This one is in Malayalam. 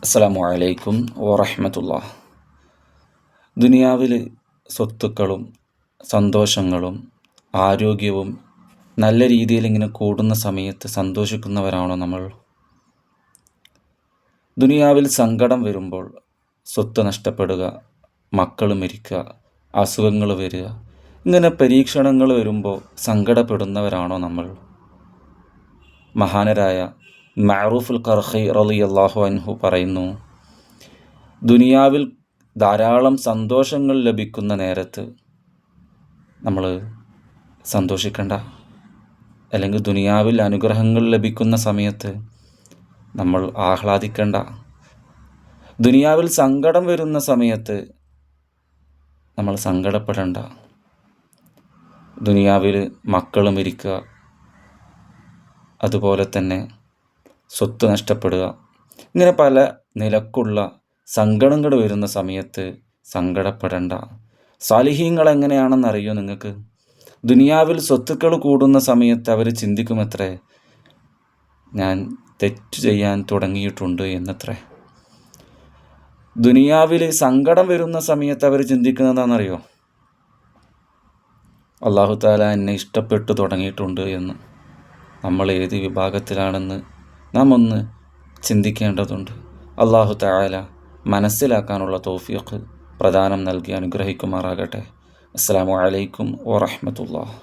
അസ്സലാമു അലൈക്കും വറഹ്മത്തുള്ളാഹി. ദുനിയാവിൽ സ്വത്തുക്കളും സന്തോഷങ്ങളും ആരോഗ്യവും നല്ല രീതിയിൽ ഇങ്ങനെ കൂടുന്ന സമയത്ത് സന്തോഷിക്കുന്നവരാണോ നമ്മൾ? ദുനിയാവിൽ സങ്കടം വരുമ്പോൾ, സ്വത്ത് നഷ്ടപ്പെടുക, മക്കൾ മരിക്കുക, അസുഖങ്ങൾ വരിക, ഇങ്ങനെ പരീക്ഷണങ്ങൾ വരുമ്പോൾ സങ്കടപ്പെടുന്നവരാണോ നമ്മൾ? മഹാനരായ മഅറൂഫുൽ ഖർഖി റളിയല്ലാഹു അൻഹു പറയുന്നു, ദുനിയാവിൽ ധാരാളം സന്തോഷങ്ങൾ ലഭിക്കുന്ന നേരത്ത് നമ്മൾ സന്തോഷിക്കണ്ട, അല്ലെങ്കിൽ ദുനിയാവിൽ അനുഗ്രഹങ്ങൾ ലഭിക്കുന്ന സമയത്ത് നമ്മൾ ആഹ്ലാദിക്കണ്ട. ദുനിയാവിൽ സങ്കടം വരുന്ന സമയത്ത് നമ്മൾ സങ്കടപ്പെടണ്ട. ദുനിയാവിൽ മക്കൾ മരിക്കുക, അതുപോലെ തന്നെ സ്വത്ത് നഷ്ടപ്പെടുക, ഇങ്ങനെ പല നിലക്കുള്ള സങ്കടങ്ങൾ വരുന്ന സമയത്ത് സങ്കടപ്പെടേണ്ട. സാലിഹീങ്ങൾ എങ്ങനെയാണെന്നറിയോ നിങ്ങൾക്ക്? ദുനിയാവിൽ സ്വത്തുക്കൾ കൂടുന്ന സമയത്ത് അവർ ചിന്തിക്കുമത്രേ, ഞാൻ തെറ്റ് ചെയ്യാൻ തുടങ്ങിയിട്ടുണ്ട് എന്നത്രേ. ദുനിയാവിൽ സങ്കടം വരുന്ന സമയത്ത് അവർ ചിന്തിക്കുന്നതാണെന്നറിയോ? അല്ലാഹു തആല എന്നെ ഇഷ്ടപ്പെട്ടു തുടങ്ങിയിട്ടുണ്ട് എന്ന്. നമ്മൾ ഏത് വിഭാഗത്തിലാണെന്ന് നാം ഒന്ന് ചിന്തിക്കേണ്ടതുണ്ട്. അല്ലാഹു തആല മനസ്സിലാക്കാനുള്ള തൗഫീഖ് പ്രദാനം നൽകി അനുഗ്രഹിക്കുമാറാകട്ടെ. അസ്സലാമു അലൈക്കും വറഹ്മത്തുള്ളാഹി.